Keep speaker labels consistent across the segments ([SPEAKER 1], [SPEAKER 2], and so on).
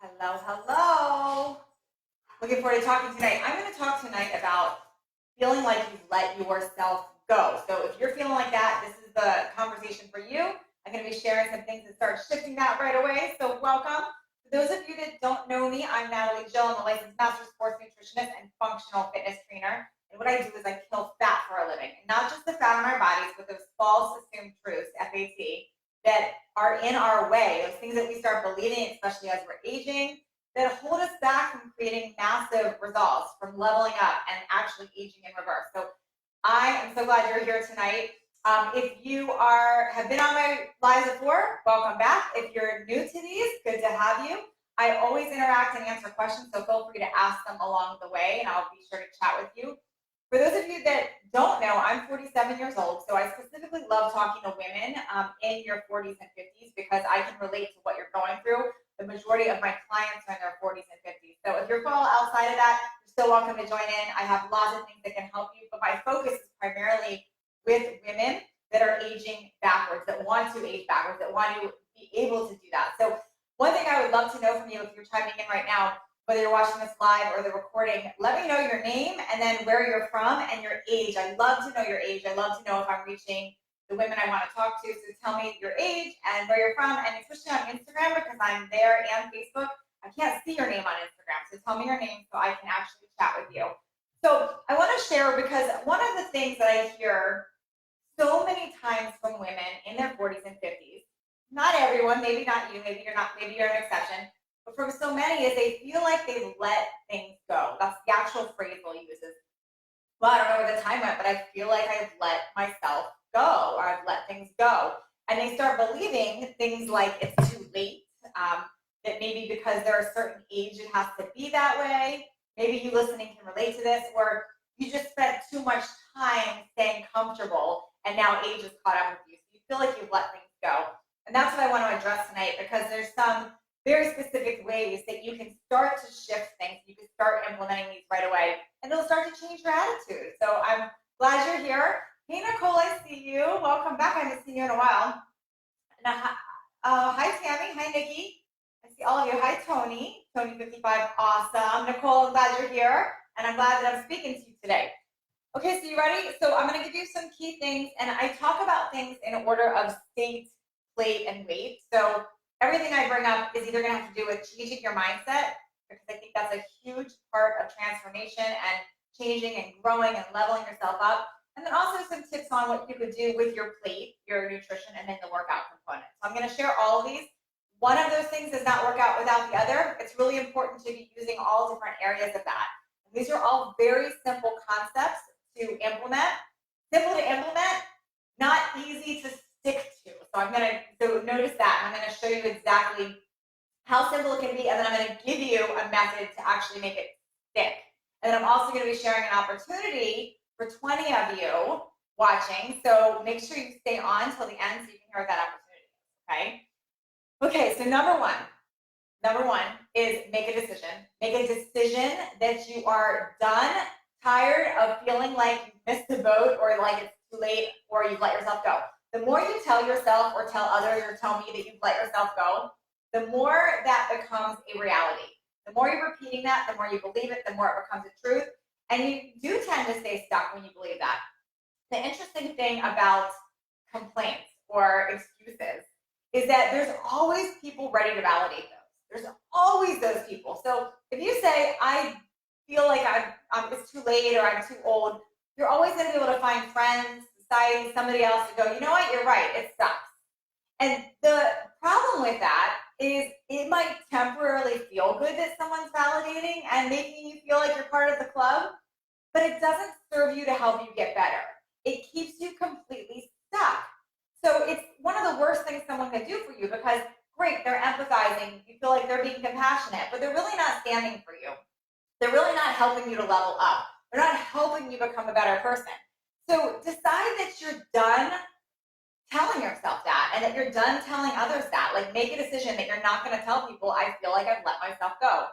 [SPEAKER 1] Hello, hello. Looking forward to talking tonight. I'm going to talk tonight about feeling like you've let yourself go. So if you're feeling like that, this is the conversation for you. I'm going to be sharing some things that start shifting that right away. So welcome. For those of you that don't know me, I'm Natalie Jill. I'm a licensed master sports nutritionist and functional fitness trainer. And what I do is I kill fat for a living. And not just the fat on our bodies, but those false assumed truths, FAT, that are in our way, those things that we start believing, especially as we're aging, that hold us back from creating massive results, from leveling up and actually aging in reverse. So I am so glad you're here tonight. If you have been on my lives before, welcome back. If you're new to these, good to have you. I always interact and answer questions, so feel free to ask them along the way, and I'll be sure to chat with you. For those of you that don't know, I'm 47 years old, so I specifically love talking to women in your 40s and 50s because I can relate to what you're going through. The majority of my clients are in their 40s and 50s. So if you're outside of that, you're still welcome to join in. I have lots of things that can help you, but my focus is primarily with women that are aging backwards, that want to age backwards, that want to be able to do that. So one thing I would love to know from you if you're chiming in right now, whether you're watching this live or the recording, let me know your name and then where you're from and your age. I love to know your age. I love to know if I'm reaching the women I want to talk to. So tell me your age and where you're from, and especially on Instagram because I'm there and Facebook. I can't see your name on Instagram, so tell me your name so I can actually chat with you. So I want to share because one of the things that I hear so many times from women in their 40s and 50s, not everyone, maybe not you, maybe you're an exception, but from so many is they feel like they've let things go. That's the actual phrase they'll use is, well, I don't know where the time went, but I feel like I've let myself go or I've let things go. And they start believing things like it's too late, that maybe because they're a certain age, it has to be that way. Maybe you listening can relate to this, or you just spent too much time staying comfortable and now age has caught up with you. So you feel like you've let things go. And that's what I want to address tonight because there's some very specific ways that you can start to shift things. You can start implementing these right away, and it'll start to change your attitude. So I'm glad you're here. Hey, Nicole, I see you. Welcome back. I haven't seen you in a while. Hi, Tammy. Hi, Nikki. I see all of you. Hi, Tony. Tony55. Awesome. Nicole, I'm glad you're here, and I'm glad that I'm speaking to you today. Okay, so you ready? So I'm going to give you some key things, and I talk about things in order of state, plate, and weight. So everything I bring up is either going to have to do with changing your mindset, because I think that's a huge part of transformation and changing and growing and leveling yourself up. And then also some tips on what you could do with your plate, your nutrition, and then the workout component. So I'm going to share all of these. One of those things does not work out without the other. It's really important to be using all different areas of that. And these are all very simple concepts to implement. Simple to implement, not easy to stick to. So notice that. I'm going to show you exactly how simple it can be, and then I'm going to give you a method to actually make it stick. And then I'm also going to be sharing an opportunity for 20 of you watching. So make sure you stay on till the end so you can hear what that opportunity is. Okay, so number one is make a decision. Make a decision that you are done, tired of feeling like you missed the boat or like it's too late or you've let yourself go. The more you tell yourself or tell others or tell me that you've let yourself go, the more that becomes a reality. The more you're repeating that, the more you believe it, the more it becomes a truth. And you do tend to stay stuck when you believe that. The interesting thing about complaints or excuses is that there's always people ready to validate those. There's always those people. So if you say, I feel like it's too late or I'm too old, you're always going to be able to find friends, society, somebody else to go, you know what, you're right, it sucks. And the problem with that is it might temporarily feel good that someone's validating and making you feel like you're part of the club, but it doesn't serve you to help you get better. It keeps you completely stuck. So it's one of the worst things someone can do for you because, great, they're empathizing, you feel like they're being compassionate, but they're really not standing for you. They're really not helping you to level up. They're not helping you become a better person. So decide that you're done telling yourself that and that you're done telling others that. Like, make a decision that you're not going to tell people, I feel like I've let myself go.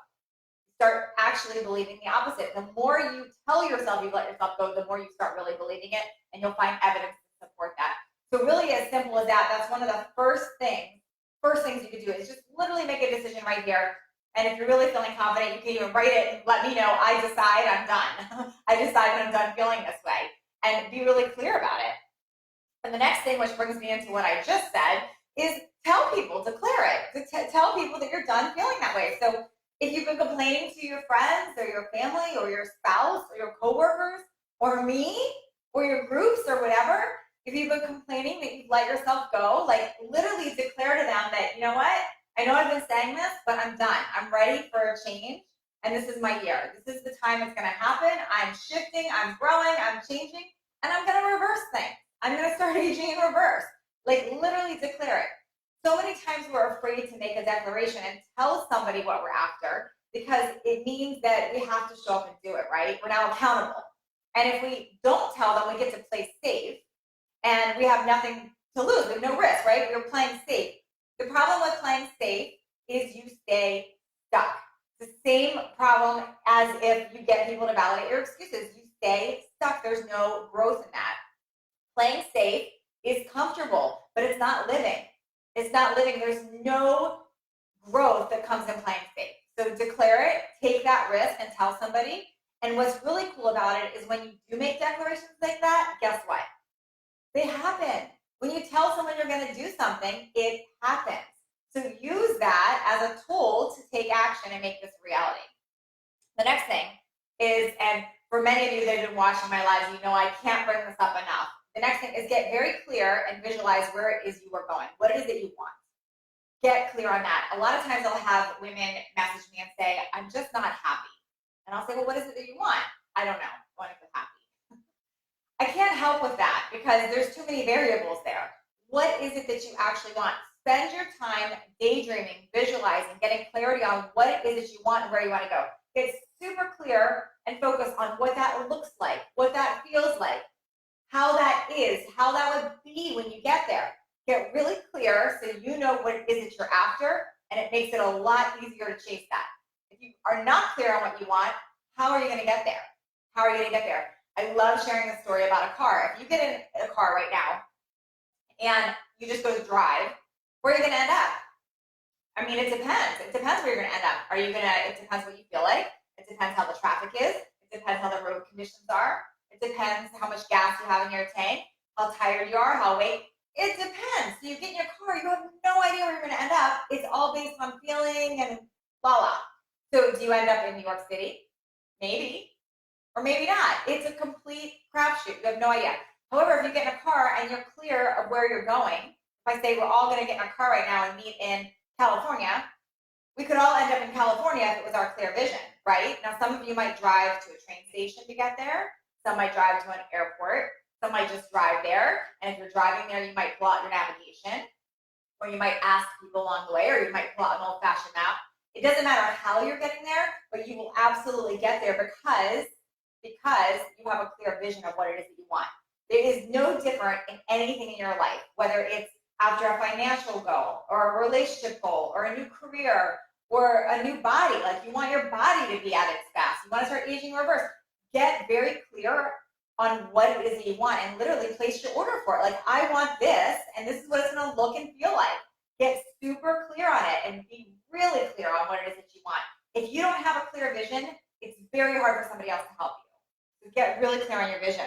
[SPEAKER 1] Start actually believing the opposite. The more you tell yourself you've let yourself go, the more you start really believing it, and you'll find evidence to support that. So really, as simple as that, that's one of the first things you could do is just literally make a decision right here. And if you're really feeling confident, you can even write it and let me know, I decide I'm done. I decide when I'm done feeling this way, and be really clear about it. And the next thing, which brings me into what I just said, is tell people, declare it, tell people that you're done feeling that way. So if you've been complaining to your friends or your family or your spouse or your coworkers or me or your groups or whatever, if you've been complaining that you've let yourself go, like literally declare to them that, you know what, I know I've been saying this, but I'm done. I'm ready for a change, and this is my year. This is the time it's going to happen. I'm shifting, I'm growing, I'm changing, and I'm going to reverse things. I'm going to start aging in reverse. Like literally declare it. So many times we're afraid to make a declaration and tell somebody what we're after, because it means that we have to show up and do it, right? We're now accountable. And if we don't tell them, we get to play safe, and we have nothing to lose. We have no risk, right? We're playing safe. The problem with playing safe is you stay stuck. It's the same problem as if you get people to validate your excuses. You stay stuck. There's no growth in that. Playing safe is comfortable, but it's not living. It's not living. There's no growth that comes in playing safe. So declare it, take that risk, and tell somebody. And what's really cool about it is when you do make declarations like that, guess what? They happen. When you tell someone you're going to do something, it happens. So use that as a tool to take action and make this a reality. The next thing is, and for many of you that have been watching my lives, you know I can't bring this up enough. The next thing is get very clear and visualize where it is you are going. What it is that you want. Get clear on that. A lot of times I'll have women message me and say, I'm just not happy. And I'll say, well, what is it that you want? I don't know. I want to feel happy. I can't help with that because there's too many variables there. What is it that you actually want? Spend your time daydreaming, visualizing, getting clarity on what it is that you want and where you want to go. Get super clear and focus on what that looks like, what that feels like, how that is, how that would be when you get there. Get really clear so you know what it is that you're after, and it makes it a lot easier to chase that. If you are not clear on what you want, how are you going to get there? How are you going to get there? I love sharing a story about a car. If you get in a car right now and you just go to drive, where are you going to end up? I mean, it depends. It depends where you're going to end up. It depends what you feel like. It depends how the traffic is. It depends how the road conditions are. It depends how much gas you have in your tank, how tired you are, how weight. It depends. So you get in your car, you have no idea where you're going to end up. It's all based on feeling and blah, blah. So do you end up in New York City? Maybe. Or maybe not. It's a complete crapshoot. You have no idea. However, if you get in a car and you're clear of where you're going, if I say we're all going to get in a car right now and meet in California, we could all end up in California if it was our clear vision, right? Now, some of you might drive to a train station to get there. Some might drive to an airport. Some might just drive there. And if you're driving there, you might pull out your navigation, or you might ask people along the way, or you might pull out an old-fashioned map. It doesn't matter how you're getting there, but you will absolutely get there because you have a clear vision of what it is that you want. There is no different in anything in your life, whether it's after a financial goal or a relationship goal or a new career or a new body. Like you want your body to be at its best. You want to start aging reverse. Get very clear on what it is that you want and literally place your order for it. Like, I want this, and this is what it's going to look and feel like. Get super clear on it and be really clear on what it is that you want. If you don't have a clear vision, it's very hard for somebody else to help you. So get really clear on your vision.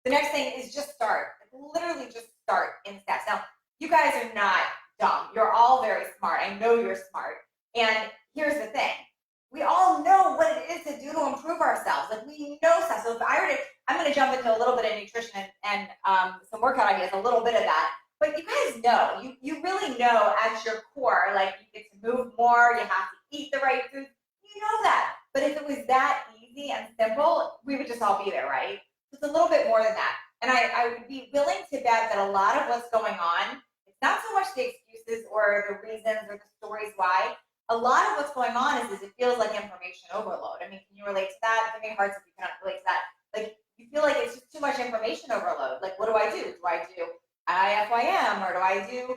[SPEAKER 1] The next thing is just start. Literally just start in steps. Now, you guys are not dumb. You're all very smart. I know you're smart. And here's the thing. We all know what it is to do to improve ourselves. Like, we know stuff. So if I were to, I'm going to jump into a little bit of nutrition and some workout ideas, a little bit of that. But you guys know, you really know at your core, like, you get to move more, you have to eat the right food. You know that. But if it was that easy and simple, we would just all be there, right? So it's a little bit more than that. And I would be willing to bet that a lot of what's going on, it's not so much the excuses or the reasons or the stories why. A lot of what's going on is it feels like information overload. I mean, can you relate to that? Give me hearts if you cannot relate to that. Like, you feel like it's just too much information overload. Like, what do I do? Do I do IFYM, or do I do,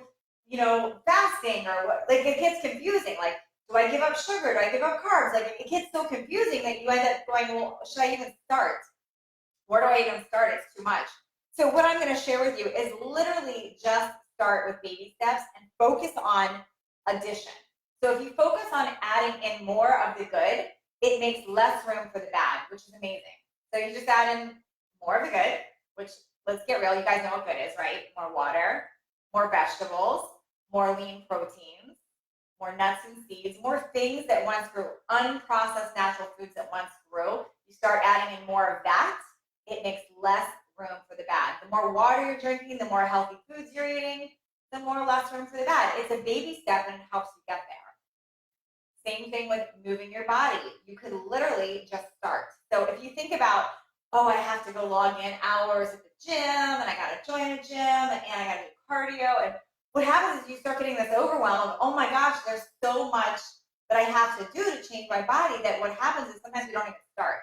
[SPEAKER 1] fasting, or what? Like, it gets confusing. Like, do I give up sugar? Do I give up carbs? Like, it gets so confusing that you end up going, well, should I even start? Where do I even start? It's too much. So what I'm going to share with you is literally just start with baby steps and focus on addition. So if you focus on adding in more of the good, it makes less room for the bad, which is amazing. So you just add in more of the good, which, let's get real, you guys know what good is, right? More water, more vegetables, more lean proteins, more nuts and seeds, more things that once grew, unprocessed natural foods that once grew. You start adding in more of that, it makes less room for the bad. The more water you're drinking, the more healthy foods you're eating, the more less room for the bad. It's a baby step and it helps you get there. Same thing with moving your body. You could literally just start. So if you think about, oh, I have to go log in hours at the gym and I got to join a gym and I got to do cardio. And what happens is you start getting this overwhelm of, oh my gosh, there's so much that I have to do to change my body, that what happens is sometimes we don't even start.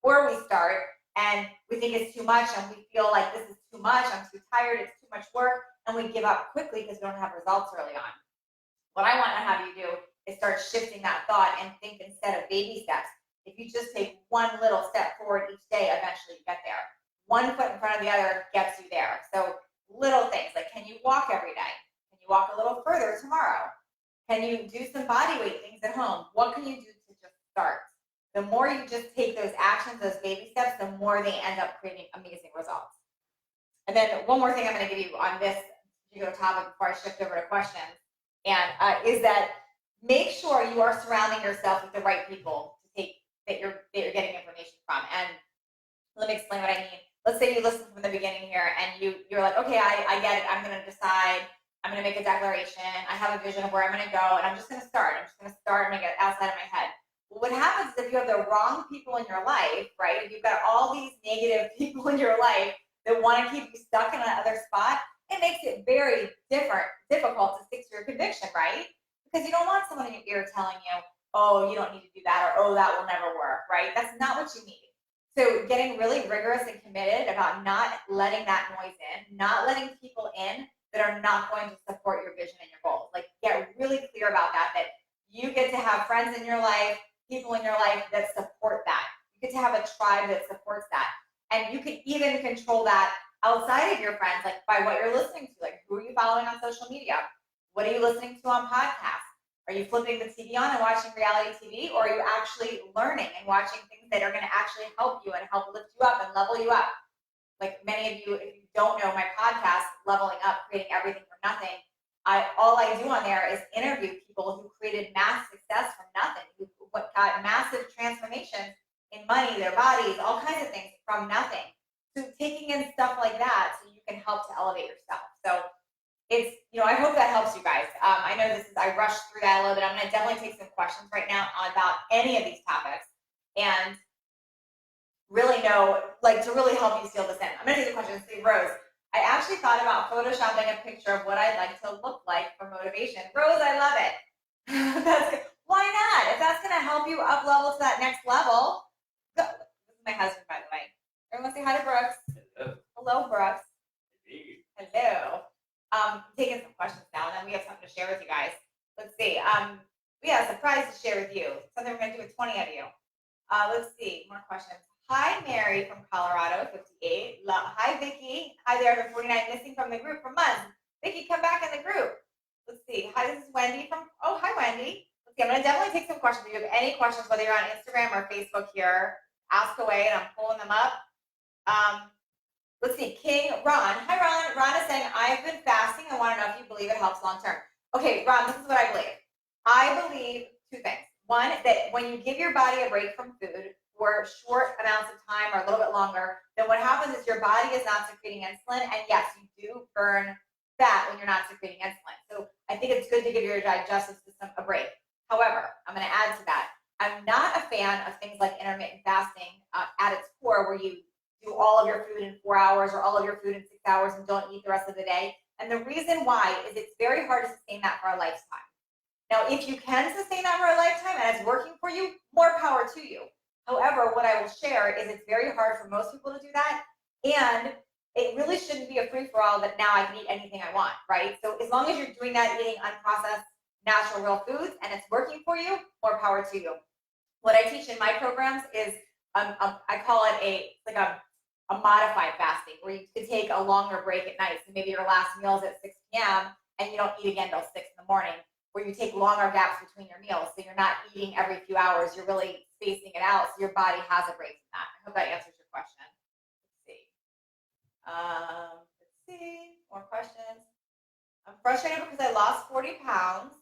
[SPEAKER 1] Or we start and we think it's too much and we feel like this is too much, I'm too tired, it's too much work, and we give up quickly because we don't have results early on. What I want to have you do is start shifting that thought and think instead of baby steps. If you just take one little step forward each day, eventually you get there. One foot in front of the other gets you there. So little things like, can you walk every day? Can you walk a little further tomorrow? Can you do some body weight things at home? What can you do to just start? The more you just take those actions, those baby steps, the more they end up creating amazing results. And then one more thing I'm going to give you on this particular topic before I shift over to questions, and is that make sure you are surrounding yourself with the right people to take that you're getting information from. And let me explain what I mean. Let's say you listen from the beginning here and you're like, okay, I get it. I'm going to decide. I'm going to make a declaration. I have a vision of where I'm going to go, and I'm just going to start. I'm going to get outside of my head. Well, what happens is if you have the wrong people in your life, right? If you've got all these negative people in your life that want to keep you stuck in another spot, it makes it very difficult to stick to your conviction, right? Because you don't want someone in your ear telling you, oh, you don't need to do that, or oh, that will never work, right? That's not what you need. So getting really rigorous and committed about not letting that noise in, not letting people in that are not going to support your vision and your goals. Like, get really clear about that you get to have friends in your life, people in your life that support that. You get to have a tribe that supports that. And you can even control that outside of your friends, like by what you're listening to. Like, who are you following on social media? What are you listening to on podcasts? Are you flipping the TV on and watching reality TV? Or are you actually learning and watching things that are going to actually help you and help lift you up and level you up? Like many of you, if you don't know my podcast, Leveling Up, Creating Everything from Nothing, all I do on there is interview people who created mass success from nothing, who got massive transformations in money, their bodies, all kinds of things from nothing. So taking in stuff like that so you can help to elevate yourself. So it's, I hope that helps you guys. I know I rushed through that a little bit. I'm going to definitely take some questions right now about any of these topics and really know, like, to really help you seal this in. I'm going to take the question and say, Rose, I actually thought about photoshopping a picture of what I'd like to look like for motivation. Rose, I love it. That's good. Why not? If that's going to help you up level to that next level, go. This is my husband, by the way. Everyone say hi to Brooks.
[SPEAKER 2] Hello.
[SPEAKER 1] Hello, Brooks.
[SPEAKER 2] Hey.
[SPEAKER 1] Hello. Taking some questions now, and then we have something to share with you guys. Let's see. We have a surprise to share with you. Something we're going to do with 20 of you. Let's see. More questions. Hi, Mary from Colorado, 58. Hi, Vicky. Hi there, for 49, missing from the group for months. Vicky, come back in the group. Let's see. Hi, this is Wendy from, oh, hi, Wendy. Let's see. I'm going to definitely take some questions. If you have any questions, whether you're on Instagram or Facebook here, ask away, and I'm pulling them up. Let's see, King Ron. Hi, Ron. Ron is saying, I've been fasting. I want to know if you believe it helps long term. Okay, Ron, this is what I believe. I believe two things. One, that when you give your body a break from food for short amounts of time or a little bit longer, then what happens is your body is not secreting insulin. And yes, you do burn fat when you're not secreting insulin. So I think it's good to give your digestive system a break. However, I'm going to add to that. I'm not a fan of things like intermittent fasting at its core, where you do all of your food in 4 hours or all of your food in 6 hours and don't eat the rest of the day. And the reason why is it's very hard to sustain that for a lifetime. Now, if you can sustain that for a lifetime and it's working for you, more power to you. However, what I will share is it's very hard for most people to do that. And it really shouldn't be a free-for-all that now I can eat anything I want, right? So as long as you're doing that, eating unprocessed, natural, real foods, and it's working for you, more power to you. What I teach in my programs is, I call it a modified fasting, where you could take a longer break at night. So maybe your last meal is at 6 p.m. and you don't eat again until 6 in the morning. where you take longer gaps between your meals. So you're not eating every few hours. You're really spacing it out so your body has a break from that. I hope that answers your question. Let's see. More questions. I'm frustrated because I lost 40 pounds.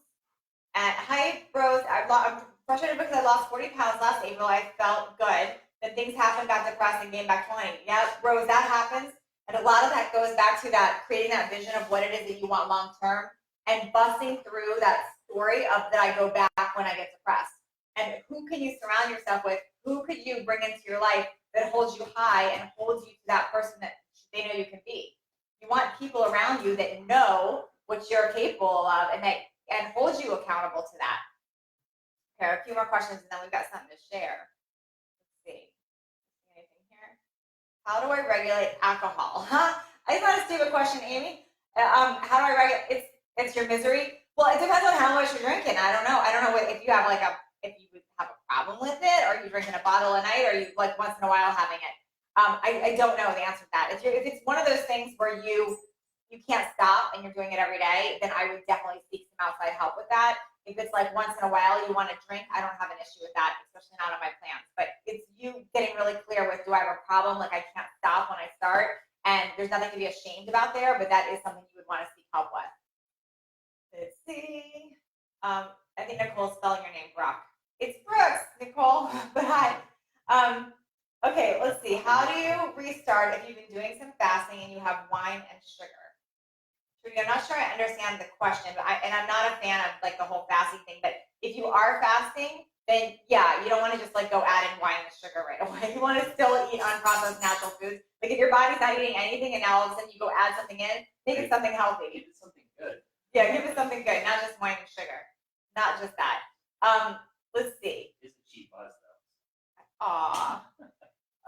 [SPEAKER 1] And hi, Rose. I'm frustrated because I lost 40 pounds last April. I felt good. Then things happened, got depressed, and gained back 20. Yeah, Rose, that happens. And a lot of that goes back to that creating that vision of what it is that you want long term and busting through that story of that I go back when I get depressed. And who can you surround yourself with? Who could you bring into your life that holds you high and holds you to that person that they know you can be? You want people around you that know what you're capable of and hold you accountable to that. Okay, a few more questions and then we've got something to share. Let's see. Anything here? How do I regulate alcohol? It's not a stupid question, Amy. How do I regulate? It's your misery. Well, it depends on how much you're drinking. I don't know if you have if you would have a problem with it, or you drinking a bottle a night, or you like once in a while having it. I don't know the answer to that. If it's one of those things where you can't stop and you're doing it every day, then I would definitely seek some outside help with that. If it's like once in a while you want to drink, I don't have an issue with that, especially not on my plans. But it's you getting really clear with, do I have a problem? Like I can't stop when I start, and there's nothing to be ashamed about there, but that is something you would want to seek help with. Let's see. I think Nicole's spelling your name, Brock. It's Brooks, Nicole, but hi. Okay, let's see. How do you restart if you've been doing some fasting and you have wine and sugar? I'm not sure I understand the question, but I'm not a fan of like the whole fasting thing. But if you are fasting, then yeah, you don't want to just like go add in wine and sugar right away. You want to still eat unprocessed natural foods. Like if your body's not eating anything and now all of a sudden you go add something in, make it something healthy.
[SPEAKER 2] Give it something good.
[SPEAKER 1] Yeah, give it something good, not just wine and sugar. Not just that. Let's see.
[SPEAKER 2] It's a cheap buzz though.
[SPEAKER 1] Aw.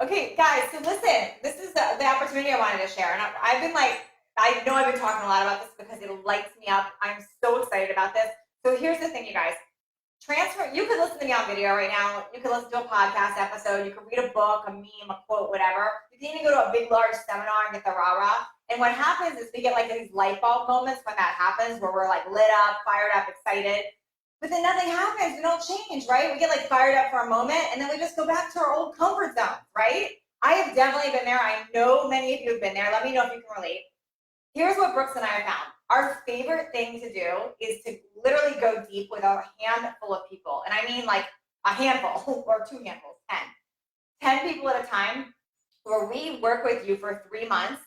[SPEAKER 1] Okay, guys, so listen, this is the opportunity I wanted to share. And I've been like, I know I've been talking a lot about this because it lights me up. I'm so excited about this. So here's the thing, you guys. You could listen to me on video right now. You could listen to a podcast episode. You could read a book, a meme, a quote, whatever. You can even go to a big, large seminar and get the rah-rah. And what happens is we get like these light bulb moments when that happens where we're like lit up, fired up, excited. But then nothing happens. We don't change, right? We get like fired up for a moment and then we just go back to our old comfort zones, right? I have definitely been there. I know many of you have been there. Let me know if you can relate. Here's what Brooks and I have found. Our favorite thing to do is to literally go deep with a handful of people. And I mean like a handful or 2 handfuls, 10 people at a time, where we work with you for 3 months,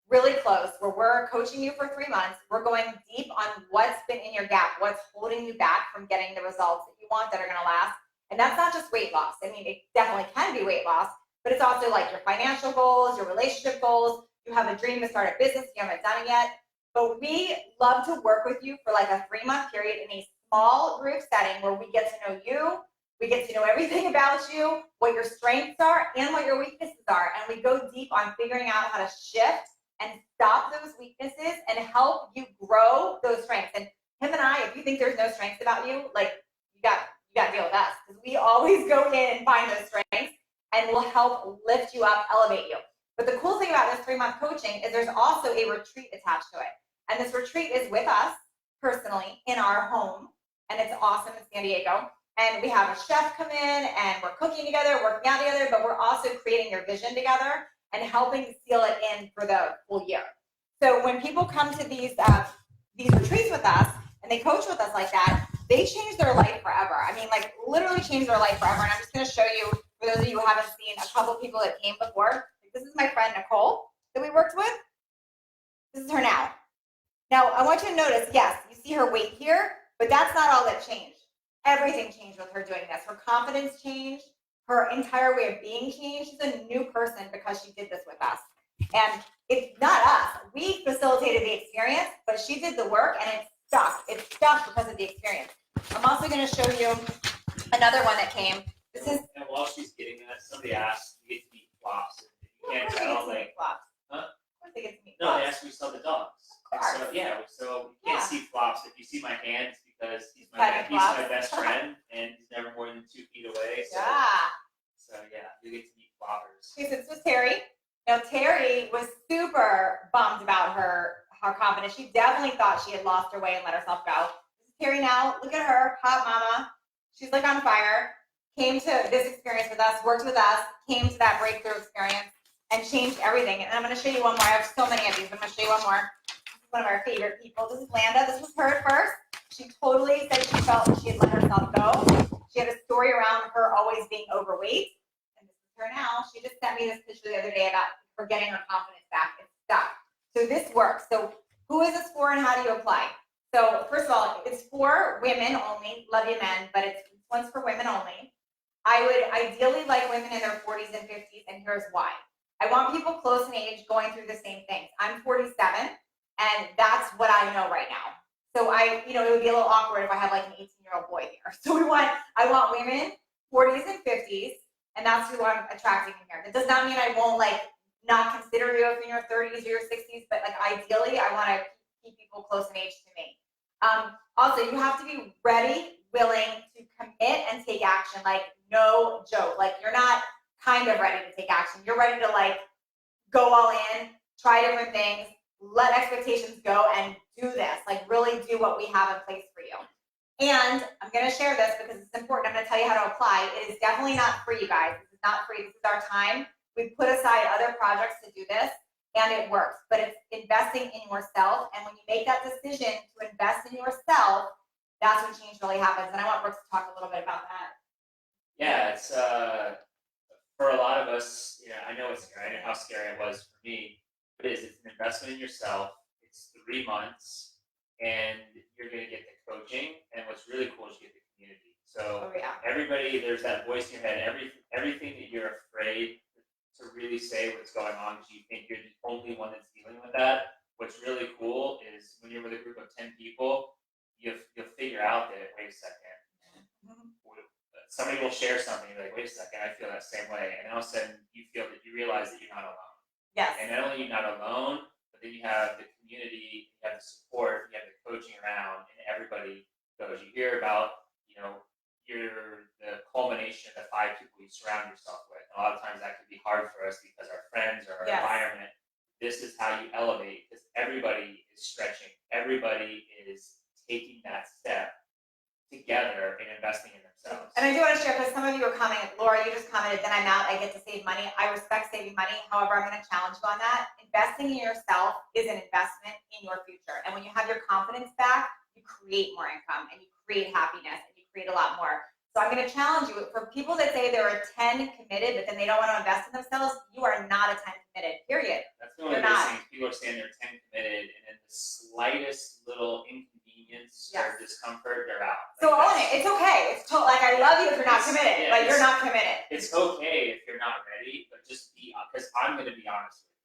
[SPEAKER 1] really close, where we're coaching you for 3 months. We're going deep on what's been in your gap, what's holding you back from getting the results that you want that are going to last. And that's not just weight loss. I mean, it definitely can be weight loss, but it's also like your financial goals, your relationship goals. You have a dream to start a business, you haven't done it yet. But we love to work with you for like a 3-month period in a small group setting where we get to know you, we get to know everything about you, what your strengths are and what your weaknesses are. And we go deep on figuring out how to shift and stop those weaknesses and help you grow those strengths. And him and I, if you think there's no strengths about you, like you got to deal with us, because we always go in and find those strengths and we'll help lift you up, elevate you. But the cool thing about this 3-month coaching is there's also a retreat attached to it. And this retreat is with us personally in our home. And it's awesome in San Diego. And we have a chef come in and we're cooking together, working out together, but we're also creating your vision together and helping seal it in for the full year. So when people come to these retreats with us and they coach with us like that, they change their life forever. I mean, like literally change their life forever. And I'm just going to show you, for those of you who haven't seen, a couple people that came before. This is my friend Nicole that we worked with. This is her now. Now, I want you to notice, yes, you see her weight here, but that's not all that changed. Everything changed with her doing this. Her confidence changed. Her entire way of being changed. She's a new person because she did this with us. And it's not us. We facilitated the experience, but she did the work and it stuck. It stuck because of the experience. I'm also going to show you another one that came. This is.
[SPEAKER 2] And while she's getting that, somebody asked to get to meet flops. You can't tell, like,
[SPEAKER 1] flops.
[SPEAKER 2] Huh?
[SPEAKER 1] Of course they get to meet
[SPEAKER 2] no,
[SPEAKER 1] flops.
[SPEAKER 2] they asked me to sell the dogs. So yeah, so you can't see flops. If you see my hand, it's because he's my best friend and he's never more than 2 feet away. So, so yeah, you get to meet floppers.
[SPEAKER 1] Okay, so this was Terry. Now Terry was super bummed about her confidence. She definitely thought she had lost her way and let herself go. This is Terry now. Look at her, hot mama. She's like on fire. Came to this experience with us, worked with us, came to that breakthrough experience, and changed everything. And I'm going to show you one more. I have so many of these. I'm going to show you one more. This is one of our favorite people. This is Landa. This was her at first. She totally said she felt she had let herself go. She had a story around her always being overweight. And this is her now. She just sent me this picture the other day about her getting her confidence back. It's stuck. So this works. So who is this for and how do you apply? So first of all, it's for women only. Love you men, but it's one's for women only. I would ideally like women in their 40s and 50s, and here's why. I want people close in age going through the same things. I'm 47, and that's what I know right now. So it would be a little awkward if I had like an 18-year-old boy here. So I want women 40s and 50s, and that's who I'm attracting in here. That does not mean I won't not consider you if you're in your 30s or your 60s, but ideally I want to keep people close in age to me. Also, you have to be ready, willing to commit and take action. No joke. You're not kind of ready to take action. You're ready to go all in, try different things, let expectations go, and do this. Really do what we have in place for you. And I'm going to share this because it's important. I'm going to tell you how to apply. It is definitely not free, you guys. This is not free. This is our time. We've put aside other projects to do this, and it works. But it's investing in yourself. And when you make that decision to invest in yourself, that's when change really happens. And I want Brooks to talk a little bit about that.
[SPEAKER 2] Yeah, it's for a lot of us, I know it's scary. I know how scary it was for me. But it's an investment in yourself. It's 3 months, and you're going to get the coaching. And what's really cool is you get the community. So everybody, there's that voice in your head. Everything that you're afraid to really say what's going on because you think you're the only one that's dealing with that. What's really cool is when you're with a group of 10 people, you'll figure out that, wait a second, somebody will share something, you're like, wait a second, I feel that same way. And all of a sudden you realize that you're not alone.
[SPEAKER 1] Yes.
[SPEAKER 2] And not only you're not alone, but then you have the community, you have the support, you have the coaching around, and everybody goes. You hear about, you're the culmination of the 5 people you surround yourself with. And a lot of times that can be hard for us because our friends or our environment. This is how you elevate because everybody is stretching. Everybody is taking that step together and investing in themselves.
[SPEAKER 1] And I do want to share, because some of you are commenting, Laura, you just commented, then I'm out, I get to save money. I respect saving money. However, I'm going to challenge you on that. Investing in yourself is an investment in your future. And when you have your confidence back, you create more income and you create happiness and you create a lot more. So I'm going to challenge you. For people that say there are 10 committed, but then they don't want to invest in themselves, you are not a 10 committed, period.
[SPEAKER 2] That's the only thing. People are saying they're 10 committed, and then the slightest little inconvenience or discomfort, they're out.
[SPEAKER 1] So own it. It's okay. It's I love you if you're not committed, but you're not committed.
[SPEAKER 2] It's okay if you're not ready, but just be, because I'm going to be honest with you.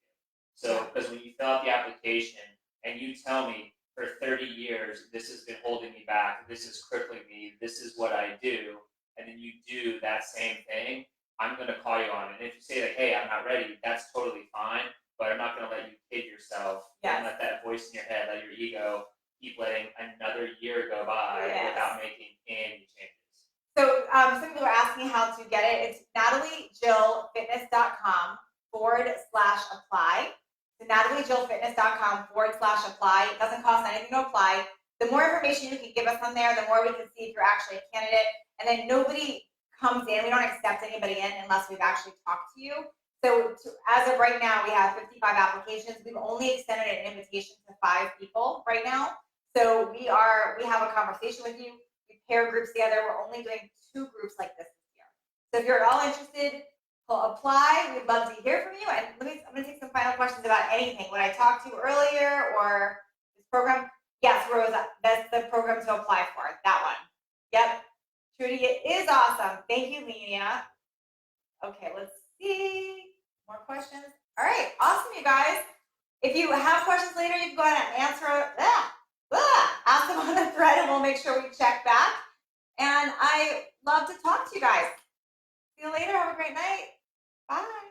[SPEAKER 2] So, because when you fill out the application and you tell me for 30 years, this has been holding me back, this is crippling me, this is what I do, and then you do that same thing, I'm going to call you on it. And if you say hey, I'm not ready, that's totally fine, but I'm not going to let you kid yourself and let that voice in your head, let your ego keep letting another year go by without making any changes.
[SPEAKER 1] So some people are asking how to get it. It's nataliejillfitness.com/apply. So nataliejillfitness.com/apply. It doesn't cost anything to apply. The more information you can give us on there, the more we can see if you're actually a candidate. And then nobody comes in. We don't accept anybody in unless we've actually talked to you. So as of right now, we have 55 applications. We've only extended an invitation to 5 people right now. So we have a conversation with you. We pair groups together. We're only doing 2 groups like this year. So if you're at all interested, apply. We'd love to hear from you. And I'm going to take some final questions about anything. What I talked to earlier or this program. Yes, Rosa, that's the program to apply for. That one. Yep. Trudy, it is awesome. Thank you, Lenia. Okay, let's see. More questions. All right, awesome, you guys. If you have questions later, you can go ahead and answer. Ask them on the thread, and we'll make sure we check back. And I love to talk to you guys. See you later. Have a great night. Bye.